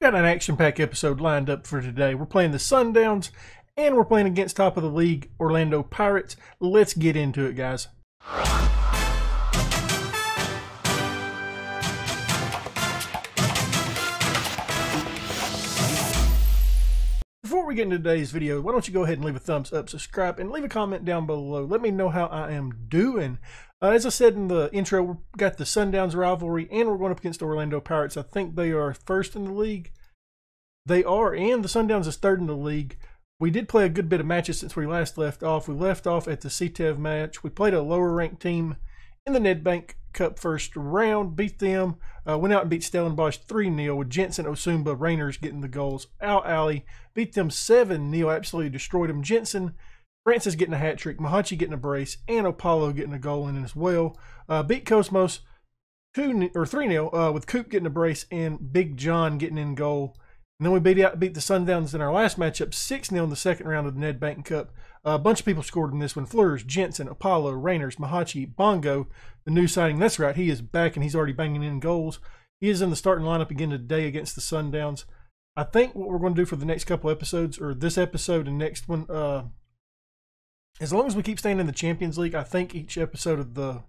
Got an action-packed episode lined up for today. We're playing the Sundowns, and we're playing against top of the league, Orlando Pirates. Let's get into it, guys. Before we get into today's video, why don't you go ahead and leave a thumbs up, subscribe, and leave a comment down below. Let me know how I am doing. As I said in the intro, we've got the Sundowns rivalry, and we're going up against the Orlando Pirates. I think they are first in the league. They are, and the Sundowns is third in the league. We did play a good bit of matches since we last left off. We left off at the CTEV match. We played a lower-ranked team in the Nedbank Cup first round, beat them, went out and beat Stellenbosch 3-0 with Jensen, Osumba, Rainers getting the goals. Al Alley beat them 7-0, absolutely destroyed them. Jensen, Francis getting a hat trick, Mahachi getting a brace, and Apollo getting a goal in as well. Beat Cosmos 3-0 with Coop getting a brace and Big John getting in goal. And then we beat the Sundowns in our last matchup 6-0 in the second round of the Nedbank Cup. A bunch of people scored in this one. Fleurs, Jensen, Apollo, Rainers, Mahachi, Bongo, the new signing. That's right, he is back and he's already banging in goals. He is in the starting lineup again today against the Sundowns. I think what we're going to do for the next couple episodes, or this episode and next one, as long as we keep staying in the Champions League, I think each episode of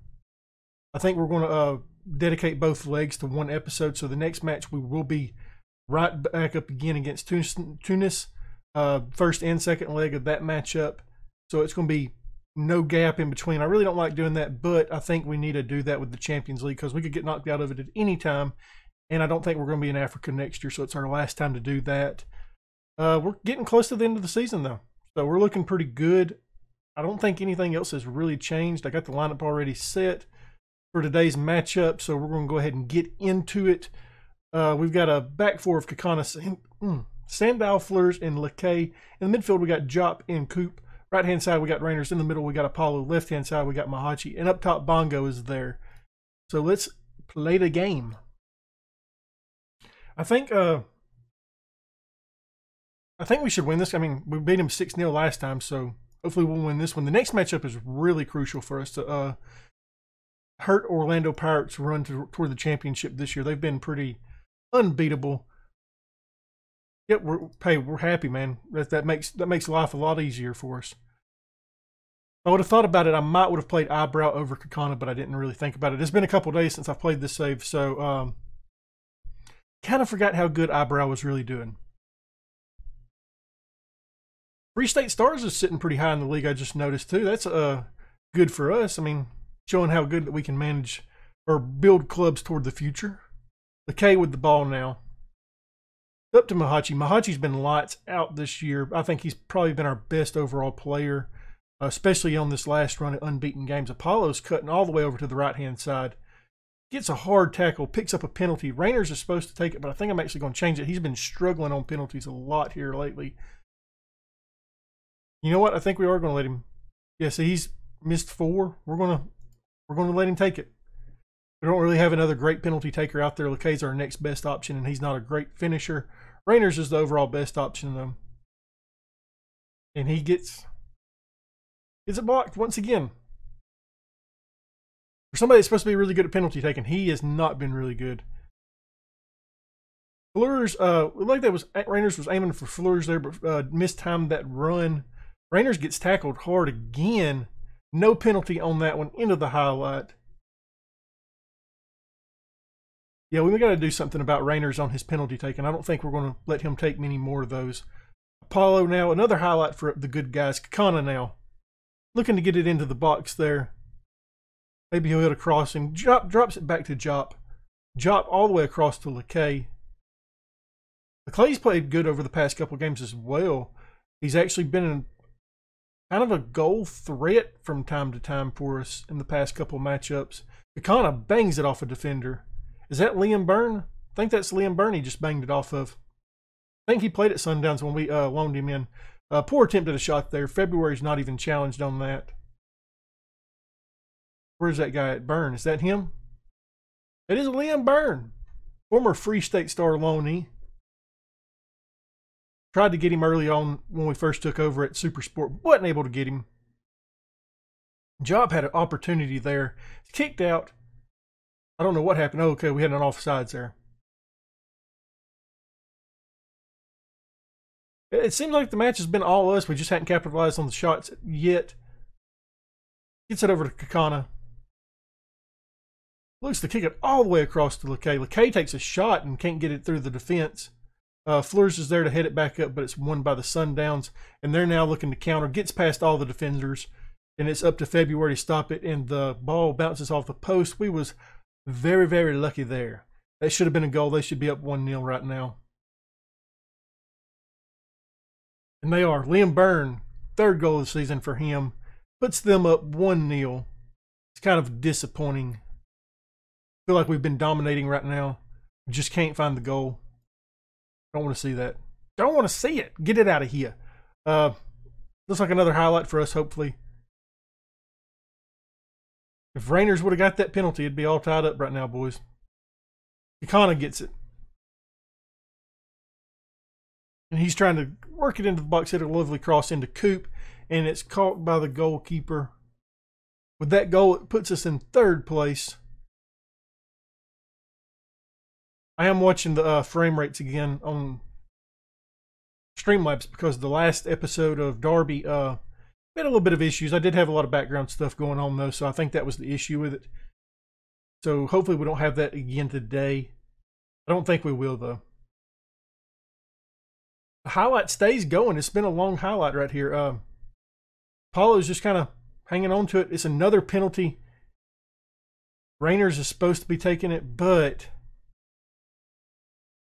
I think we're going to dedicate both legs to one episode. So the next match we will be right back up again against Tunis, first and second leg of that matchup. So it's going to be no gap in between. I really don't like doing that, but I think we need to do that with the Champions League because we could get knocked out of it at any time. And I don't think we're going to be in Africa next year, so it's our last time to do that. We're getting close to the end of the season, though. So we're looking pretty good. I don't think anything else has really changed. I got the lineup already set for today's matchup, so we're going to go ahead and get into it. We've got a back four of Kakana, Sandal, Fleurs, and Lakay. In the midfield, we got Jop and Coop. Right-hand side, we got Rainers. In the middle, we got Apollo. Left-hand side, we got Mahachi. And up top, Bongo is there. So let's play the game. I think we should win this. I mean, we beat him 6-0 last time, so hopefully we'll win this one. The next matchup is really crucial for us to hurt Orlando Pirates' run toward the championship this year. They've been pretty unbeatable. Yep, we're happy, man. That makes life a lot easier for us. If I would have thought about it, I would have played Eyebrow over Kakana, but I didn't really think about it. It's been a couple days since I've played this save, so kind of forgot how good Eyebrow was really doing. Free State Stars is sitting pretty high in the league, I just noticed too. That's good for us. I mean, showing how good that we can manage or build clubs toward the future. The K with the ball now. Up to Mahachi. Mahachi's been lights out this year. I think he's probably been our best overall player, especially on this last run of unbeaten games. Apollo's cutting all the way over to the right-hand side. Gets a hard tackle, picks up a penalty. Rainers is supposed to take it, but I think I'm actually going to change it. He's been struggling on penalties a lot here lately. You know what? I think we are going to let him. Yeah, see, he's missed 4. We're going to let him take it. We don't really have another great penalty taker out there. Lakay's our next best option, and he's not a great finisher. Rainers is the overall best option, though. And he gets it blocked once again. For somebody that's supposed to be really good at penalty taking, he has not been really good. Fleurs, like that was Rainers was aiming for Fleurs there, but mistimed that run. Rainers gets tackled hard again. No penalty on that one. Into the highlight. Yeah, we got to do something about Rainers on his penalty taking. I don't think we're going to let him take many more of those. Apollo now, another highlight for the good guys. Kakana now, looking to get it into the box there. Maybe he'll hit a crossing. Jop drops it back to Jop. Jop all the way across to Lakay. Lakay's played good over the past couple of games as well. He's actually been in kind of a goal threat from time to time for us in the past couple of matchups. Kakana bangs it off a defender. Is that Liam Byrne? I think that's Liam Byrne he just banged it off of. I think he played at Sundowns when we loaned him in. Poor attempt at a shot there. February's not even challenged on that. Where's that guy at Byrne? Is that him? It is Liam Byrne, former Free State Star loanee. Tried to get him early on when we first took over at Super Sport. Wasn't able to get him. Job had an opportunity there. Kicked out. I don't know what happened. Oh, okay, we had an offsides there. It seems like the match has been all us. We just hadn't capitalized on the shots yet. Gets it over to Kakana. Looks to kick it all the way across to LeKay. LeKay takes a shot and can't get it through the defense. Fleurs is there to head it back up, but it's won by the Sundowns. And they're now looking to counter. Gets past all the defenders. And it's up to February to stop it. And the ball bounces off the post. We was very, very lucky there. That should have been a goal. They should be up 1-0 right now. And they are. Liam Byrne, third goal of the season for him. Puts them up 1-0. It's kind of disappointing. Feel like we've been dominating right now. We just can't find the goal. Don't want to see that. Don't want to see it. Get it out of here. Looks like another highlight for us, hopefully. If Rainers would have got that penalty, it'd be all tied up right now, boys. Kakana gets it. And he's trying to work it into the box, hit a lovely cross into Coop, and it's caught by the goalkeeper. With that goal, it puts us in third place. I am watching the frame rates again on Streamlabs because the last episode of Derby had a little bit of issues. I did have a lot of background stuff going on though, so I think that was the issue with it. So hopefully we don't have that again today. I don't think we will though. The highlight stays going. It's been a long highlight right here. Paulo's just kind of hanging on to it. It's another penalty. Rainers is supposed to be taking it, but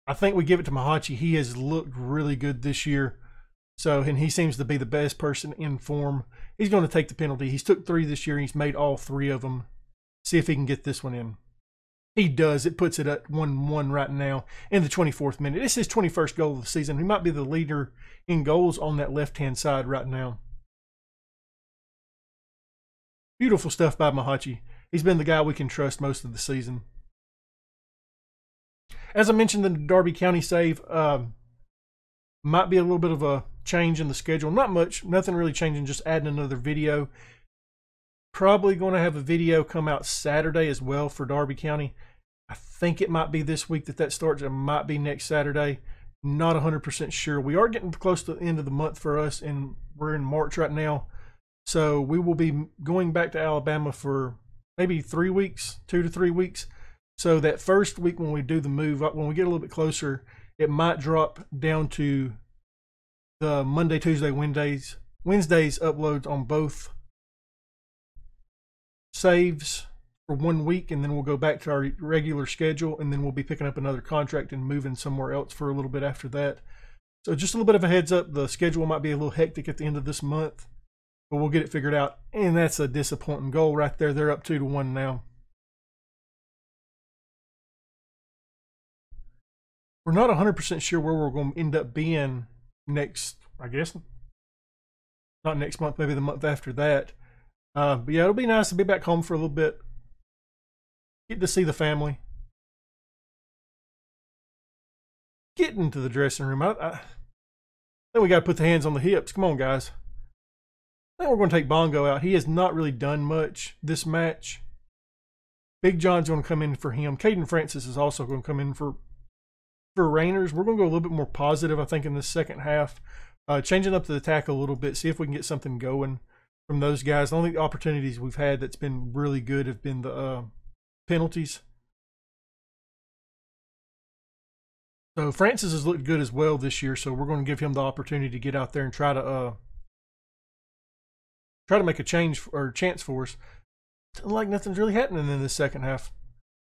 I think we give it to Mahachi. He has looked really good this year. So, and he seems to be the best person in form. He's going to take the penalty. He's took 3 this year. He's made all 3 of them. See if he can get this one in. He does. It puts it at 1-1 right now in the 24th minute. It's his 21st goal of the season. He might be the leader in goals on that left-hand side right now. Beautiful stuff by Mahachi. He's been the guy we can trust most of the season. As I mentioned, the Derby County save might be a little bit of a change in the schedule. Not much, nothing really changing, just adding another video. Probably going to have a video come out Saturday as well for Derby County. I think it might be this week that starts. It might be next Saturday. Not 100% sure. We are getting close to the end of the month for us, and we're in March right now. So we will be going back to Alabama for maybe 3 weeks, 2 to 3 weeks. So that first week when we do the move up, when we get a little bit closer, it might drop down to the Monday, Tuesday, Wednesdays uploads on both saves for 1 week, and then we'll go back to our regular schedule, and then we'll be picking up another contract and moving somewhere else for a little bit after that. So just a little bit of a heads up, the schedule might be a little hectic at the end of this month, but we'll get it figured out. And that's a disappointing goal right there. They're up 2-1 now. We're not 100% sure where we're going to end up being next, I guess. Not next month, maybe the month after that. But yeah, it'll be nice to be back home for a little bit. Get to see the family. Get into the dressing room. I think we got to put the hands on the hips. Come on, guys. I think we're going to take Bongo out. He has not really done much this match. Big John's going to come in for him. Caden Francis is also going to come in for Rainers. We're going to go a little bit more positive, I think, in the second half. Changing up the attack a little bit. See if we can get something going from those guys. The only opportunities we've had that's been really good have been the penalties. So Francis has looked good as well this year, so we're going to give him the opportunity to get out there and try to make a change or chance for us. Doesn't like nothing's really happening in this second half.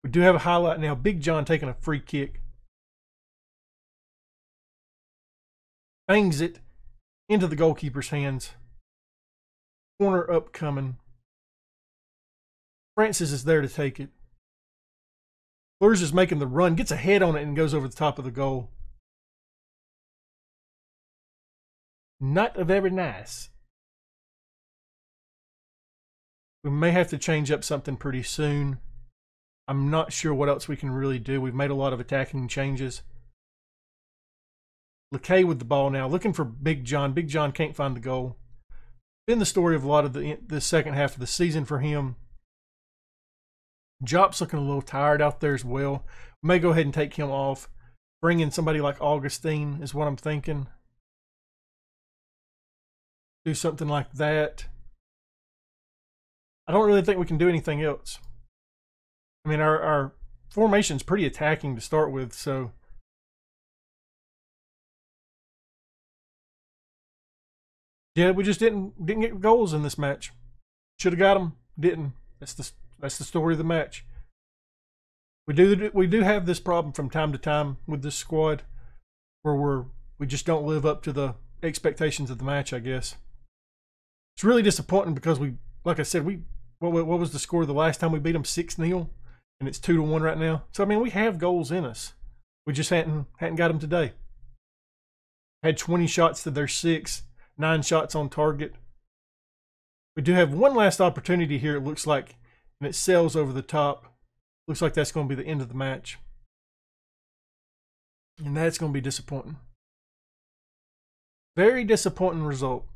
We do have a highlight now. Big John taking a free kick. Bangs it into the goalkeeper's hands. Corner upcoming. Francis is there to take it. Fleurs is making the run, gets a head on it, and goes over the top of the goal. Not very nice. We may have to change up something pretty soon. I'm not sure what else we can really do. We've made a lot of attacking changes. LeKay with the ball now, looking for Big John. Big John can't find the goal. Been the story of a lot of the second half of the season for him. Jop's looking a little tired out there as well. We may go ahead and take him off. Bring in somebody like Augustine is what I'm thinking. do something like that. I don't really think we can do anything else. I mean, our formation's pretty attacking to start with, so yeah, we just didn't get goals in this match. Should have got them, didn't. That's the story of the match. We do have this problem from time to time with this squad, where we just don't live up to the expectations of the match, I guess. It's really disappointing because like I said, what was the score the last time we beat them? 6-0, and it's 2-1 right now. So I mean, we have goals in us. We just hadn't got them today. Had 20 shots to their 6, 9 shots on target. We do have one last opportunity here, it looks like, and it sails over the top. Looks like that's going to be the end of the match. And that's going to be disappointing. Very disappointing result.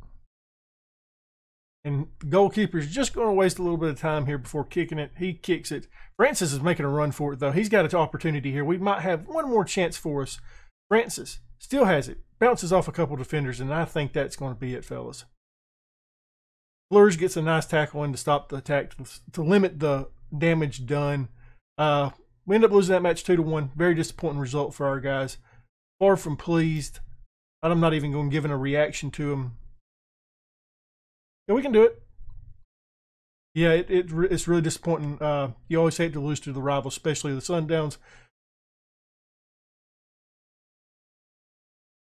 And the goalkeeper's just going to waste a little bit of time here before kicking it. He kicks it. Francis is making a run for it, though. He's got an opportunity here. We might have one more chance for us. Francis still has it. Bounces off a couple defenders, and I think that's going to be it, fellas. Fleurs gets a nice tackle in to stop the attack, to limit the damage done. We end up losing that match 2-1. Very disappointing result for our guys. Far from pleased. I'm not even going to give a reaction to them. Yeah, we can do it. Yeah, it's really disappointing. You always hate to lose to the rival, especially the Sundowns.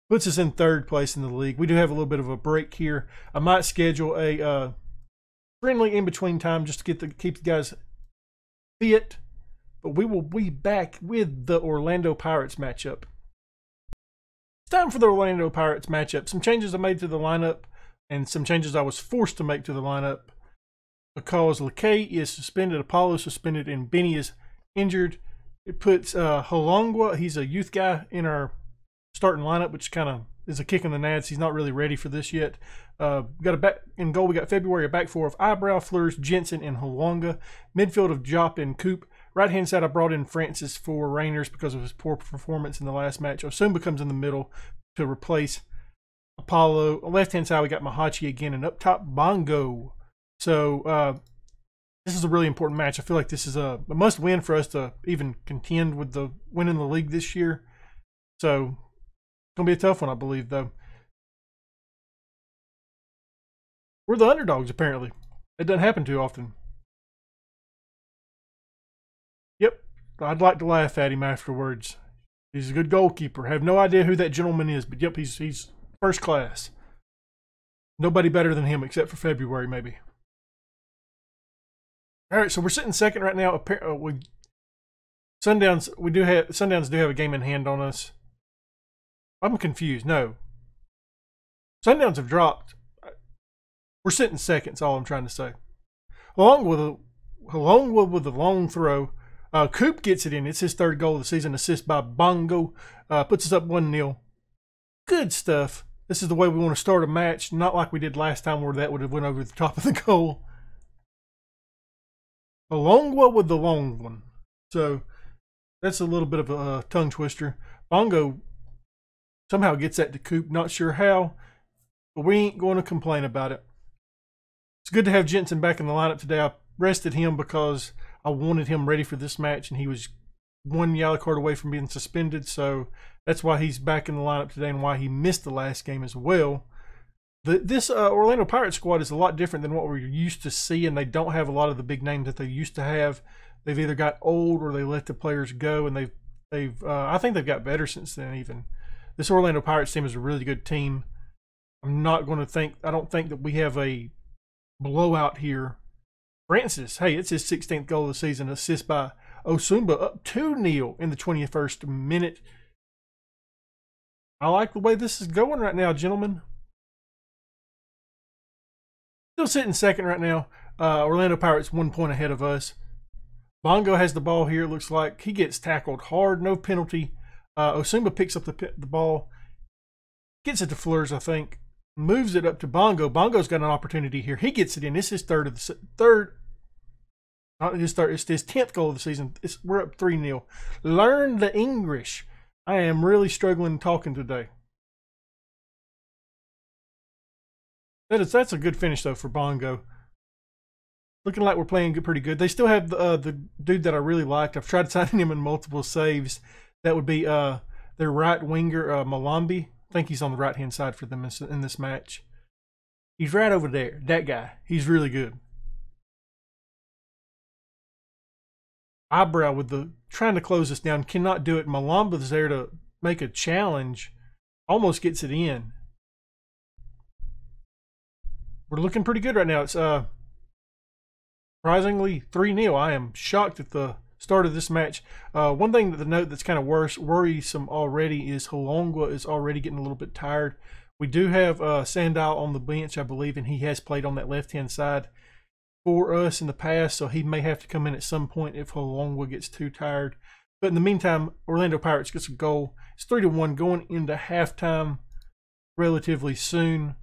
Puts us in 3rd place in the league. We do have a little bit of a break here. I might schedule a friendly in-between time just to keep the guys fit. But we will be back with the Orlando Pirates matchup. It's time for the Orlando Pirates matchup. Some changes I made to the lineup and some changes I was forced to make to the lineup because Lakay is suspended, Apollo suspended, and Benny is injured. It puts Halongwa, he's a youth guy, in our starting lineup, which kind of is a kick in the nads. He's not really ready for this yet. Got a back in goal. We got February, a back 4 of Eyebrow, Fleurs, Jensen, and Halonga. Midfield of Jop and Coop. Right hand side, I brought in Francis for Rainers because of his poor performance in the last match. Osumba comes in the middle to replace Apollo. On left hand side, we got Mahachi again, and up top, Bongo. So this is a really important match. I feel like this is a must win for us to even contend with the winning the league this year. So it's gonna be a tough one, I believe, though. We're the underdogs, apparently. It doesn't happen too often. Yep, I'd like to laugh at him afterwards. He's a good goalkeeper. I have no idea who that gentleman is, but yep, he's first class. Nobody better than him except for February, maybe. All right, so we're sitting second right now. Sundowns do have a game in hand on us. I'm confused. No, Sundowns have dropped. We're sitting second. That's all I'm trying to say. Along with a long throw. Coop gets it in. It's his 3rd goal of the season. Assist by Bongo. Puts us up 1-0. Good stuff. This is the way we want to start a match. Not like we did last time where that would have went over the top of the goal. Alongwa with the long one. So that's a little bit of a tongue twister. Bongo somehow gets that to Coop. Not sure how, but we ain't going to complain about it. It's good to have Jensen back in the lineup today. I rested him because I wanted him ready for this match, and he was 1 yellow card away from being suspended. So that's why he's back in the lineup today and why he missed the last game as well. This Orlando Pirates squad is a lot different than what we're used to seeing. They don't have a lot of the big names that they used to have. They've either got old or they let the players go, and I think they've got better since then even. This Orlando Pirates team is a really good team. I don't think that we have a blowout here. Francis, hey, it's his 16th goal of the season, assist by Osumba, up 2-0 in the 21st minute. I like the way this is going right now, gentlemen. Still sitting second right now. Orlando Pirates 1 point ahead of us. Bongo has the ball here. It looks like he gets tackled hard, no penalty. Osumba picks up the ball, gets it to Fleurs, I think, moves it up to Bongo. Bongo's got an opportunity here. He gets it in. This is his 10th goal of the season. We're up 3-0. Learn the English. I am really struggling talking today. That's a good finish though for Bongo. Looking like we're playing pretty good. They still have the dude that I really liked. I've tried signing him in multiple saves. That would be their right winger, Malambi. I think he's on the right-hand side for them in this match. He's right over there. That guy. He's really good. Eyebrow with the trying to close us down. Cannot do it. Malamba's there to make a challenge. Almost gets it in. We're looking pretty good right now. It's surprisingly 3-0. I am shocked at the start of this match. One thing to note that's kind of worrisome already is Halongwa is already getting a little bit tired. We do have Sandal on the bench, I believe, and he has played on that left-hand side for us in the past, so he may have to come in at some point if Halongwa gets too tired. But in the meantime, Orlando Pirates gets a goal. It's 3-1 going into halftime relatively soon.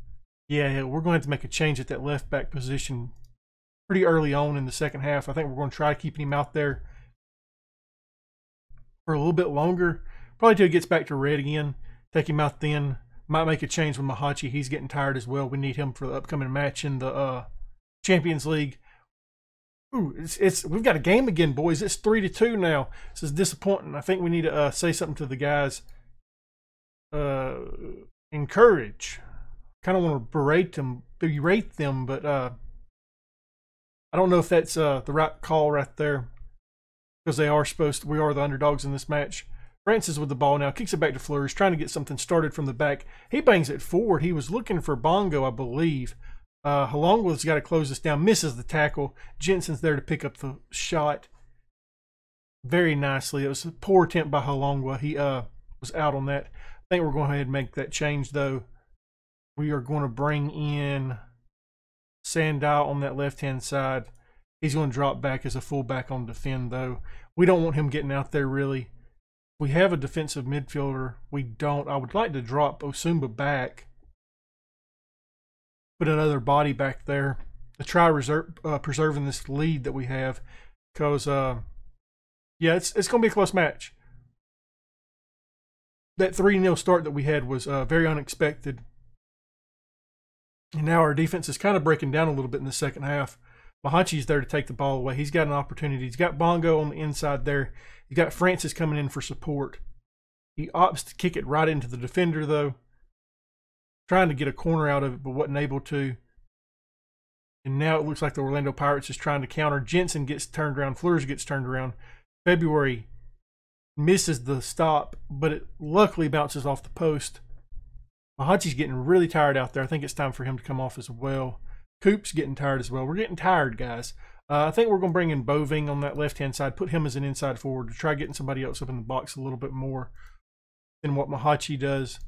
Yeah, we're going to have to make a change at that left back position pretty early on in the second half. I think we're going to try keeping him out there for a little bit longer. Probably till he gets back to red again. Take him out then. Might make a change with Mahachi. He's getting tired as well. We need him for the upcoming match in the Champions League. Ooh, we've got a game again, boys. It's 3-2 now. This is disappointing. I think we need to say something to the guys. Encourage. Kind of want to berate them, but I don't know if that's the right call right there, because we are the underdogs in this match. Francis with the ball now, kicks it back to Fleurs, trying to get something started from the back. He bangs it forward. He was looking for Bongo, I believe. Halongwa's got to close this down, misses the tackle. Jensen's there to pick up the shot very nicely. It was a poor attempt by Halongwa. He was out on that. I think we're going to go ahead and make that change, though. We are going to bring in Sandal on that left-hand side. He's going to drop back as a fullback on defend, though. We don't want him getting out there, really. We have a defensive midfielder. We don't. I would like to drop Osumba back. Put another body back there to try preserving this lead that we have. Because, yeah, it's going to be a close match. That 3-0 start that we had was very unexpected. And now our defense is kind of breaking down a little bit in the second half. Mahachi's there to take the ball away. He's got an opportunity. He's got Bongo on the inside there. He's got Francis coming in for support. He opts to kick it right into the defender, though. Trying to get a corner out of it, but wasn't able to. And now it looks like the Orlando Pirates is trying to counter. Jensen gets turned around. Fleurs gets turned around. February misses the stop, but it luckily bounces off the post. Mahachi's getting really tired out there. I think it's time for him to come off as well. Coop's getting tired as well. We're getting tired, guys. I think we're going to bring in Boving on that left-hand side, put him as an inside forward to try getting somebody else up in the box a little bit more than what Mahachi does.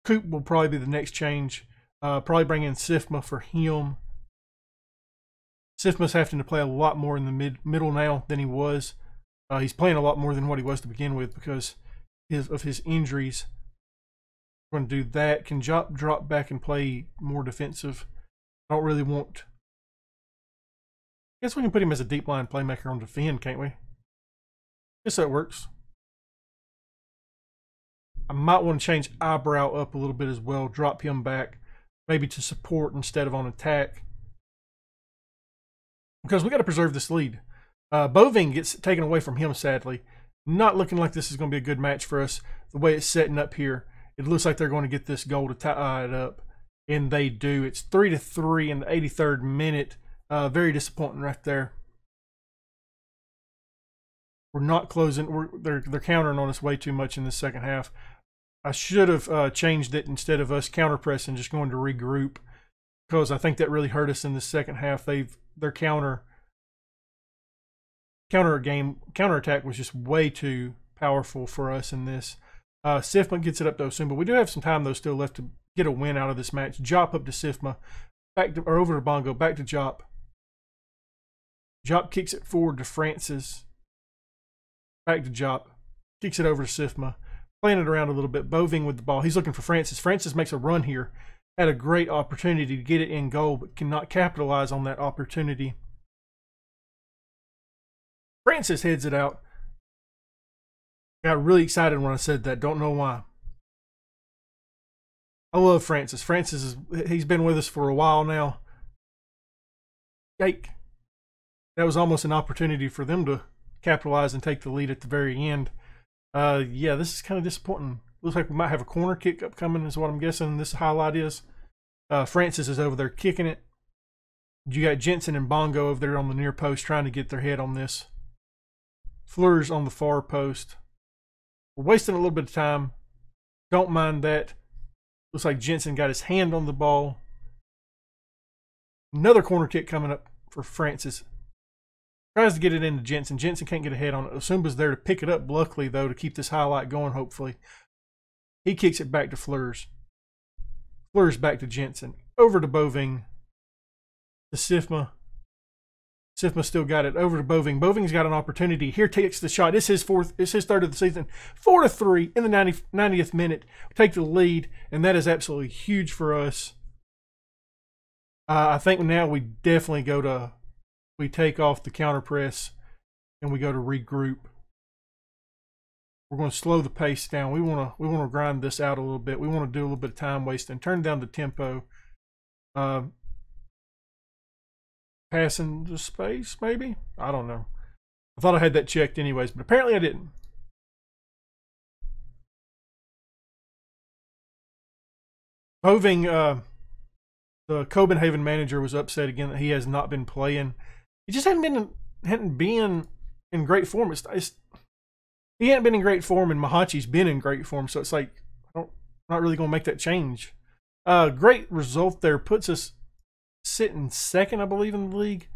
Coop will probably be the next change. Probably bring in Sifma for him. Sifma's having to play a lot more in the middle now than he was. He's playing a lot more than what he was to begin with because of his injuries. We're going to do that. Can drop back and play more defensive. I don't really want... I guess we can put him as a deep line playmaker on defend, can't we? Guess that works. I might want to change Eyebrow up a little bit as well. Drop him back. Maybe to support instead of on attack. Because we got to preserve this lead. Boving gets taken away from him, sadly. Not looking like this is going to be a good match for us. The way it's setting up here. It looks like they're going to get this goal to tie it up. And they do. It's 3-3 in the 83rd minute. Very disappointing right there. We're not closing. They're countering on us way too much in the second half. I should have changed it instead of us counter pressing, just going to regroup. Because I think that really hurt us in the second half. Their counterattack was just way too powerful for us in this. Sifma gets it up to Osumba. We do have some time though still left to get a win out of this match. Jop up to Sifma, over to Bongo, back to Jop. Jop kicks it forward to Francis. Back to Jop, kicks it over to Sifma, playing it around a little bit. Boving with the ball. He's looking for Francis. Francis makes a run here. Had a great opportunity to get it in goal, but cannot capitalize on that opportunity. Francis heads it out. Got really excited when I said that. Don't know why. I love Francis. He's been with us for a while now. Yike. That was almost an opportunity for them to capitalize and take the lead at the very end. Yeah, this is kind of disappointing. Looks like we might have a corner kick upcoming is what I'm guessing this highlight is. Francis is over there kicking it. You got Jensen and Bongo over there on the near post trying to get their head on this. Fleur's on the far post. We're wasting a little bit of time. Don't mind that. Looks like Jensen got his hand on the ball. Another corner kick coming up for Francis. Tries to get it into Jensen. Jensen can't get a head on it. Osumba's there to pick it up, luckily, though, to keep this highlight going, hopefully. He kicks it back to Fleur's. Fleur's back to Jensen. Over to Boving. To Sifma. Sifma still got it. Over to Boving. Boving's got an opportunity. Here takes the shot. It's his third of the season. 4-3 in the 90th minute. We take the lead, and that is absolutely huge for us. I think now we definitely we take off the counter press and we go to regroup. We're going to slow the pace down. We want to grind this out a little bit. We want to do a little bit of time wasting. Turn down the tempo. Passing the space, maybe? I don't know. I thought I had that checked anyways, but apparently I didn't. Boving, the Copenhagen manager, was upset again that he has not been playing. He just hadn't been in great form. He hadn't been in great form, and Mahachi's been in great form, so it's like I'm not really going to make that change. Great result there. Puts us sitting second, I believe, in the league,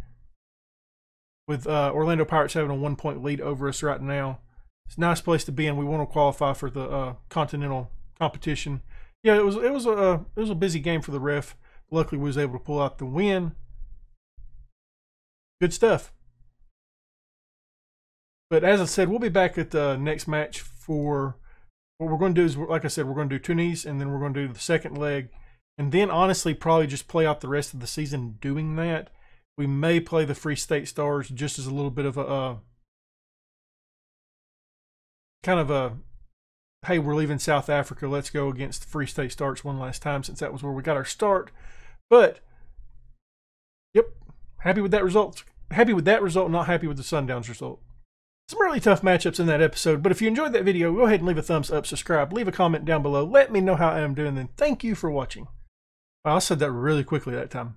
with Orlando Pirates having a 1-point lead over us right now. It's a nice place to be in. We want to qualify for the continental competition. Yeah, it was a busy game for the ref. Luckily, we was able to pull out the win. Good stuff. But as I said, we'll be back at the next match for what we're going to do is, like I said, we're going to do Tunis, and then we're going to do the second leg. And then, honestly, probably just play out the rest of the season doing that. We may play the Free State Stars just as a little bit of a kind of a, hey, we're leaving South Africa. Let's go against the Free State Stars one last time, since that was where we got our start. But, yep, happy with that result. Happy with that result, not happy with the Sundowns result. Some really tough matchups in that episode, but if you enjoyed that video, go ahead and leave a thumbs up, subscribe, leave a comment down below. Let me know how I am doing, and thank you for watching. I said that really quickly that time.